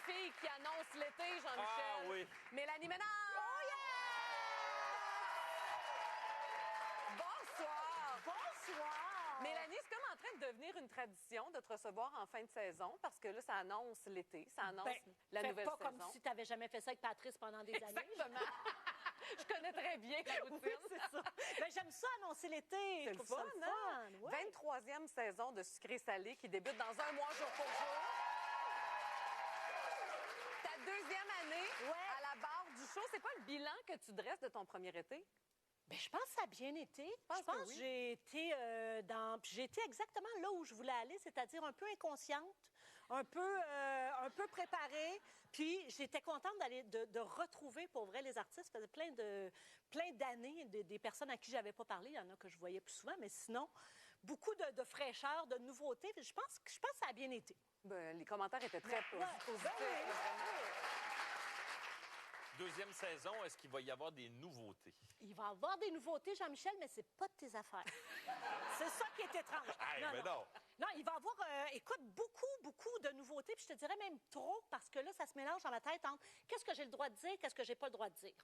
fille qui annonce l'été, Jean-Michel. Ah oui. Mélanie Ménard! Oh yeah! Bonsoir! Bonsoir! Mélanie, c'est comme en train de devenir une tradition de te recevoir en fin de saison parce que là, ça annonce l'été, ça annonce la nouvelle saison. Pas comme si tu n'avais jamais fait ça avec Patrice pendant des années. Exactement. Je connais très bien la routine. Oui, c'est ça. Ben, j'aime ça annoncer l'été. C'est le fun, hein? Ouais. 23e saison de Sucré-Salé qui débute dans un mois jour pour jour. Ta deuxième année à la barre du show. C'est quoi le bilan que tu dresses de ton premier été? Ben, je pense que ça a bien été. Je pense que oui. j'ai été j'ai été exactement là où je voulais aller, c'est-à-dire un peu inconsciente, un peu préparée. Puis j'étais contente de retrouver pour vrai les artistes. Ça faisait plein d'années des personnes à qui j'avais pas parlé. Il y en a que je voyais plus souvent, mais sinon beaucoup de fraîcheur, de nouveautés. Je pense que ça a bien été. Ben, les commentaires étaient très positifs. Ben oui. Deuxième saison, est-ce qu'il va y avoir des nouveautés? Il va y avoir des nouveautés, Jean-Michel, mais c'est pas de tes affaires. C'est ça qui est étrange. Hey, mais non. Non, il va y avoir, écoute, beaucoup de nouveautés, puis je te dirais même trop, parce que là, ça se mélange dans ma tête entre qu'est-ce que j'ai le droit de dire, qu'est-ce que j'ai pas le droit de dire.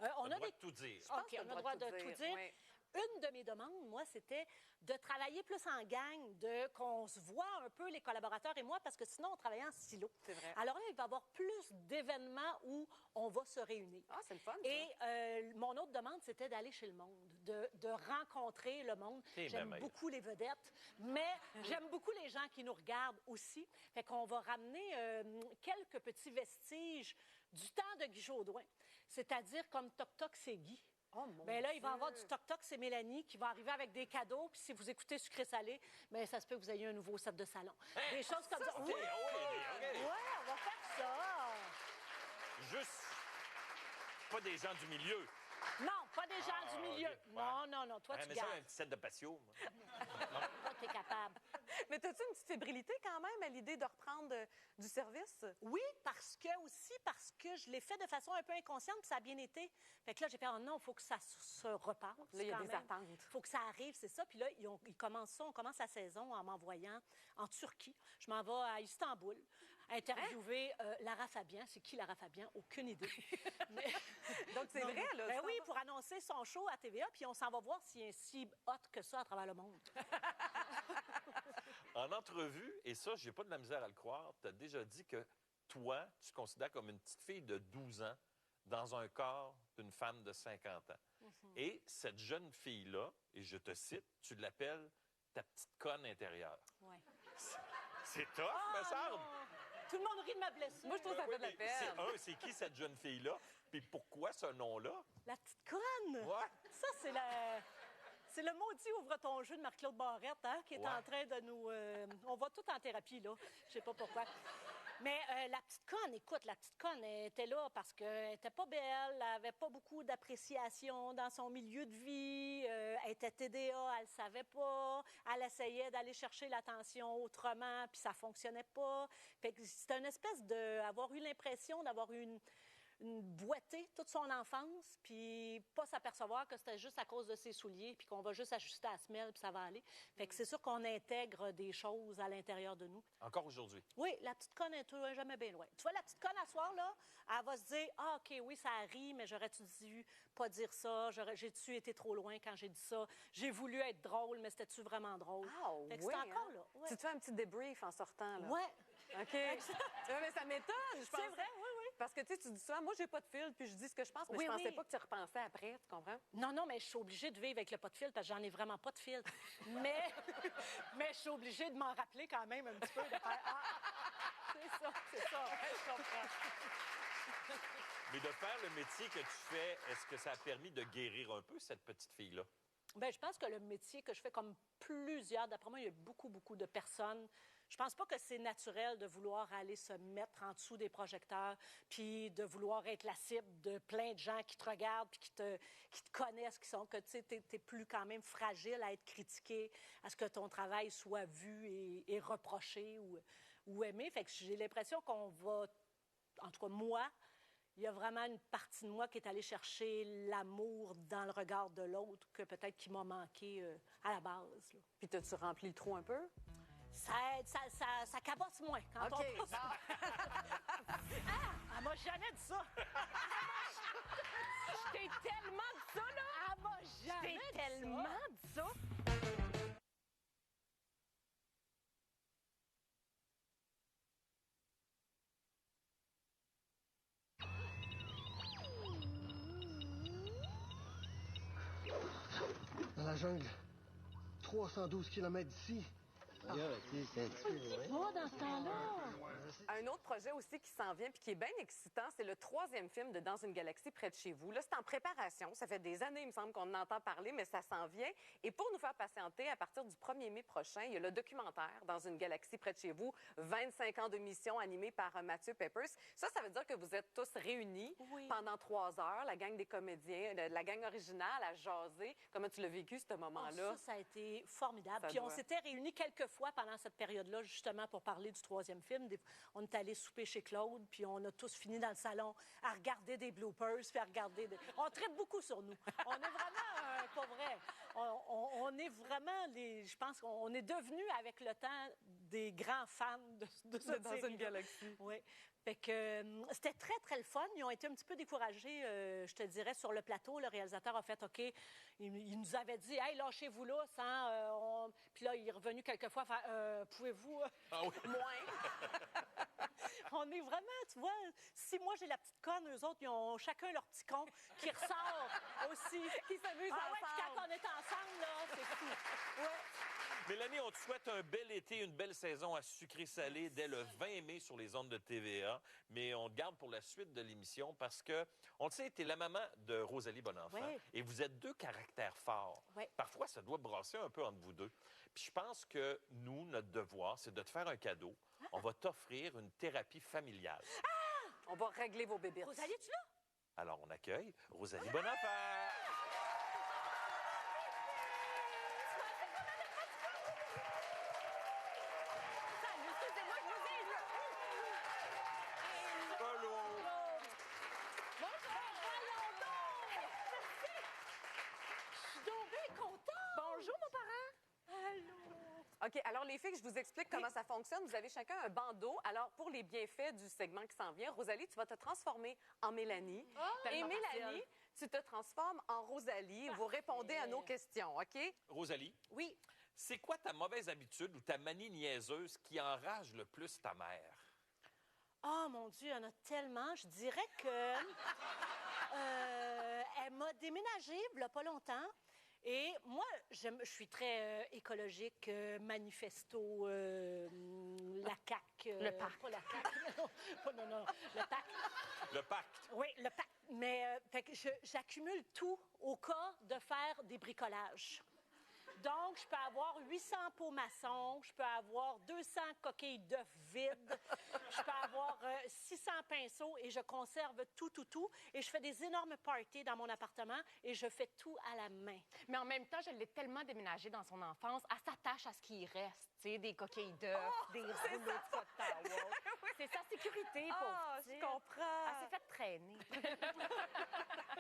On a le droit de tout dire. OK, on a le droit de tout dire. Oui. Une de mes demandes, moi, c'était de travailler plus en gang, qu'on se voit un peu, les collaborateurs et moi, parce que sinon, on travaillait en silo. C'est vrai. Alors là, il va y avoir plus d'événements où on va se réunir. Ah, c'est le fun, ça. Et mon autre demande, c'était d'aller chez le monde, de rencontrer le monde. J'aime beaucoup les vedettes, mais j'aime beaucoup les gens qui nous regardent aussi. Fait qu'on va ramener quelques petits vestiges du temps de Guy Jodoin, c'est-à-dire comme Toc Toc, c'est Guy. Oh, mon Bien là, il va y Dieu. avoir du toc-toc, c'est Mélanie qui va arriver avec des cadeaux. Puis si vous écoutez Sucré-Salé, bien, ça se peut que vous ayez un nouveau set de salon. Des choses comme ça. Oui! OK. Ouais, on va faire ça. Juste pas des gens du milieu. Non, pas des gens du milieu. OK. Non. Toi, tu Mais ça, un gardes. petit set de patio. Moi. Toi, t'es capable. Mais t'as-tu une petite fébrilité quand même à l'idée de reprendre du service? Oui, parce que je l'ai fait de façon un peu inconsciente, puis ça a bien été. Fait que là, j'ai fait, oh non, il faut que ça se repasse. Là, il y a quand des même. attentes. Il faut que ça arrive, c'est ça. Puis là, ils commencent ça. On commence la saison en m'envoyant en Turquie. Je m'en vais à Istanbul interviewer Lara Fabian. C'est qui Lara Fabian? Aucune idée. Mais... Donc, c'est vrai, là? Ben oui, pour annoncer son show à TVA, puis on s'en va voir s'il est si hot que ça à travers le monde. En entrevue, et ça, j'ai pas de la misère à le croire, tu as déjà dit que toi, tu te considères comme une petite fille de 12 ans dans un corps d'une femme de 50 ans. Et cette jeune fille-là, et je te cite, tu l'appelles ta petite conne intérieure. Oui. C'est tough, me semble. Tout le monde rit de ma blessure. Moi, je trouve que ça fait de la Mais peine. c'est qui cette jeune fille-là? Puis pourquoi ce nom-là? La petite conne! Ouais. Ça, c'est le maudit ouvre ton jeu de Marc-Claude Barrette, hein, qui est en train de nous... on va tout en thérapie, là. Je sais pas pourquoi. Mais la petite conne, écoute, la petite conne, elle était là parce qu'elle était pas belle, elle avait pas beaucoup d'appréciation dans son milieu de vie, elle était TDA, elle le savait pas, elle essayait d'aller chercher l'attention autrement, puis ça fonctionnait pas. Fait que c'était une espèce avoir eu l'impression d'avoir eu une boitée toute son enfance, puis pas s'apercevoir que c'était juste à cause de ses souliers, puis qu'on va juste ajuster la semelle, puis ça va aller. Fait que c'est sûr qu'on intègre des choses à l'intérieur de nous. Encore aujourd'hui. Oui, la petite conne est jamais bien loin. Tu vois, la petite conne à soir, là, elle va se dire « Ah, OK, oui, ça rit, mais j'aurais-tu dû pas dire ça? J'ai-tu été trop loin quand j'ai dit ça? J'ai voulu être drôle, mais c'était-tu vraiment drôle? » Ah, Fait que oui, c'est encore hein? là. Ouais. Tu te fais un petit débrief en sortant, là? Ouais. OK. Ouais, mais ça m'étonne, je pense. C'est vrai, oui. Parce que, tu dis souvent, moi, j'ai pas de fil, puis je dis ce que je pense, mais Oui, je pensais oui. pas que tu repensais après, tu comprends? Non, mais je suis obligée de vivre avec le pas de fil parce que j'en ai vraiment pas de fil. Mais je suis obligée de m'en rappeler quand même un petit peu, de faire « Ah, c'est ça, je comprends. » Mais de faire le métier que tu fais, est-ce que ça a permis de guérir un peu cette petite fille-là? Bien, je pense que le métier que je fais, comme plusieurs, d'après moi, il y a beaucoup de personnes. Je pense pas que c'est naturel de vouloir aller se mettre en dessous des projecteurs, puis de vouloir être la cible de plein de gens qui te regardent, puis qui te connaissent, que tu sais, t'es plus quand même fragile à être critiqué, à ce que ton travail soit vu et reproché ou aimé. Fait que j'ai l'impression qu'on va, en tout cas moi, il y a vraiment une partie de moi qui est allée chercher l'amour dans le regard de l'autre que peut-être qui m'a manqué à la base. Là. Puis t'as-tu rempli le trou un peu? Ça cabosse moins quand OK. on passe. Elle m'a jamais dit ça. Je t'ai tellement dit ça, là! Elle m'a Je jamais t'ai dit tellement ça. dit ça! Dans la jungle, 312 km d'ici. Moi, dans ce temps-là. Un autre projet aussi qui s'en vient puis qui est bien excitant, c'est le 3e film de Dans une galaxie près de chez vous. Là, c'est en préparation. Ça fait des années, il me semble, qu'on en entend parler, mais ça s'en vient. Et pour nous faire patienter, à partir du 1er mai prochain, il y a le documentaire Dans une galaxie près de chez vous, 25 ans de mission animé par Mathieu Peppers. Ça veut dire que vous êtes tous réunis Oui. pendant 3 heures, la gang des comédiens, la gang originale, à jaser. Comment tu l'as vécu, ce moment-là? Ça a été formidable. Ça Puis on doit. s'était réunis quelques fois pendant cette période-là, justement, pour parler du 3e film. On est allé souper chez Claude, puis on a tous fini dans le salon à regarder des bloopers, puis à regarder On traite beaucoup sur nous. On est vraiment, pas vrai, on est vraiment je pense qu'on est devenus, avec le temps, des grands fans de cette Dans série-là. une galaxie. Oui. Fait que c'était très, très le fun. Ils ont été un petit peu découragés, je te dirais, sur le plateau. Le réalisateur a fait, OK, il nous avait dit, hey, lâchez-vous là, sans... Puis là, il est revenu quelques fois, faire, pouvez-vous... Ah oui? Moins. On est vraiment, tu vois, si moi j'ai la petite conne, eux autres, ils ont chacun leur petit con qui ressort aussi. Qui s'amusent Ah ouais, puis ensemble. quand on est ensemble, là, c'est fou. Ouais. Mélanie, on te souhaite un bel été, une belle saison à sucré-salé dès le 20 mai sur les ondes de TVA. Mais on te garde pour la suite de l'émission parce que, on le sait, tu es la maman de Rosalie Bonenfant. Oui. Et vous êtes deux caractères forts. Oui. Parfois, ça doit brasser un peu entre vous deux. Puis je pense que nous, notre devoir, c'est de te faire un cadeau. On va t'offrir une thérapie familiale. On va régler vos bébés. Rosalie, es-tu là? Alors, on accueille Rosalie Bonenfant. Excusez-moi, je vous ai... Allô? Voyons donc! Je suis donc bien contente! Bonjour, mon parent! Allô! OK, alors les filles, je vous explique comment ça fonctionne. Vous avez chacun un bandeau. Alors, pour les bienfaits du segment qui s'en vient, Rosalie, tu vas te transformer en Mélanie. Et Tellement Mélanie, facile. tu te transformes en Rosalie. Vous répondez à nos questions, OK? Rosalie, Oui. c'est quoi ta mauvaise habitude ou ta manie niaiseuse qui enrage le plus ta mère? Oh mon Dieu, il y en a tellement. Je dirais que elle m'a déménagé il y a pas longtemps. Et moi, je suis très écologique, manifesto, la CAQ. Le parc. Pas la CAQ, non, le PAC. Le pacte. Oui, le PAC. Mais fait que j'accumule tout au cas de faire des bricolages. Donc, je peux avoir 800 pots maçons, je peux avoir 200 coquilles d'œufs vides, je peux avoir 600 pinceaux et je conserve tout. Et je fais des énormes parties dans mon appartement et je fais tout à la main. Mais en même temps, je l'ai tellement déménagé dans son enfance, elle s'attache à ce qui reste, tu sais, des coquilles d'œufs, des rouleaux de soie de towel. C'est sa sécurité, pauvre Ah, je petite. comprends. Elle s'est fait traîner.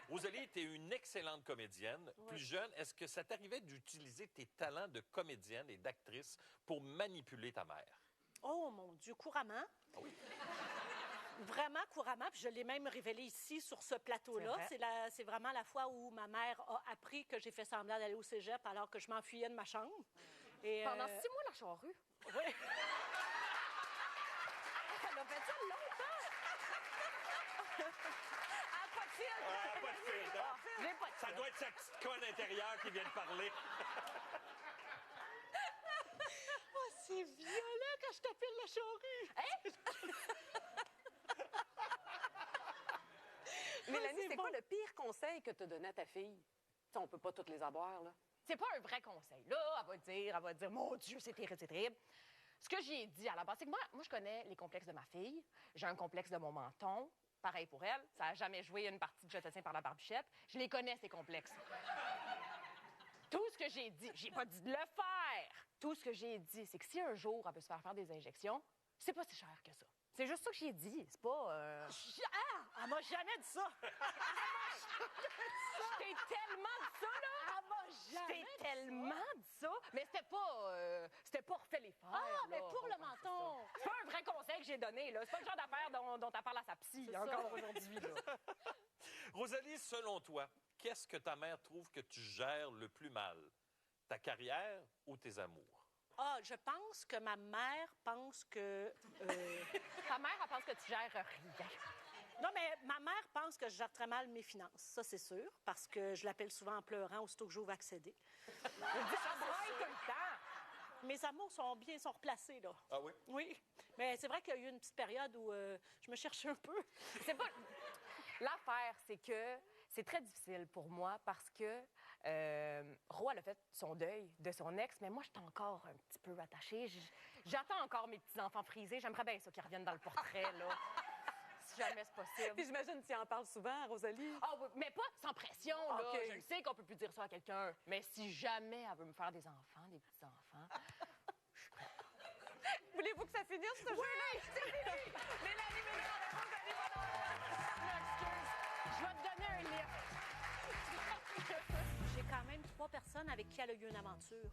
Rosalie, tu es une excellente comédienne. Plus jeune, est-ce que ça t'arrivait d'utiliser tes talents de comédienne et d'actrice pour manipuler ta mère? Oh mon Dieu, couramment. Vraiment couramment, puis je l'ai même révélé ici sur ce plateau-là. C'est vraiment la fois où ma mère a appris que j'ai fait semblant d'aller au cégep alors que je m'enfuyais de ma chambre. Et, Pendant 6 mois, la charrue. oui. Elle a fait ça longtemps. Ah, pas de fil, non? J'ai pas de Ça doit être sa petite conne intérieure qui vient de parler. Oh, c'est violent quand je t'appelle la charrue. Mélanie, c'est c'est bon. quoi le pire conseil que tu as donné à ta fille? Tu sais, on peut pas toutes les avoir, là. C'est pas un vrai conseil. Là, elle va dire, mon Dieu, c'est terrible. Ce que j'ai dit à la base, c'est que moi, je connais les complexes de ma fille. J'ai un complexe de mon menton. Pareil pour elle. Ça n'a jamais joué une partie de Je te tiens par la barbichette. Je les connais, ces complexes. Tout ce que j'ai dit, j'ai pas dit de le faire. Tout ce que j'ai dit, c'est que si un jour elle veut se faire des injections, c'est pas si cher que ça. C'est juste ça que j'ai dit. C'est pas... Elle m'a jamais dit ça. Je t'ai tellement dit ça, là! Elle m'a Je jamais t'ai dit tellement dit ça! Mais c'était pas refait les faire. Ah, mais là. pour le Ouais, menton! c'est pas un vrai conseil que j'ai donné, là. C'est pas le genre d'affaire dont elle parle à sa psy C'est encore ça. aujourd'hui, là. Rosalie, selon toi, qu'est-ce que ta mère trouve que tu gères le plus mal? Ta carrière ou tes amours? Ah, je pense que ma mère pense que... Ta mère, elle pense que tu gères rien. Non, mais ma mère pense que je gère très mal mes finances. Ça, c'est sûr, parce que je l'appelle souvent en pleurant aussitôt que j'ouvre accéder. Elle dit ça braille tout le temps. Mes amours sont replacés, là. Ah oui? Oui. Mais c'est vrai qu'il y a eu une petite période où je me cherchais un peu. C'est pas... L'affaire, c'est que c'est très difficile pour moi parce que Ro, elle a fait son deuil de son ex, mais moi, je suis encore un petit peu attachée. J'attends encore mes petits-enfants frisés. J'aimerais bien ça qu'ils reviennent dans le portrait, là. Si jamais c'est possible. Puis j'imagine que tu en parles souvent, Rosalie. Ah oui, mais pas sans pression, là. OK. Je le sais qu'on peut plus dire ça à quelqu'un. Mais si jamais elle veut me faire des enfants, des petits-enfants, je suis prête. Voulez-vous que ça finisse, ce jeu-là? C'est fini! Mélanie Ménard, Rosalie Bonheur. Je vais te donner un lift. J'ai quand même 3 personnes avec qui elle a eu une aventure.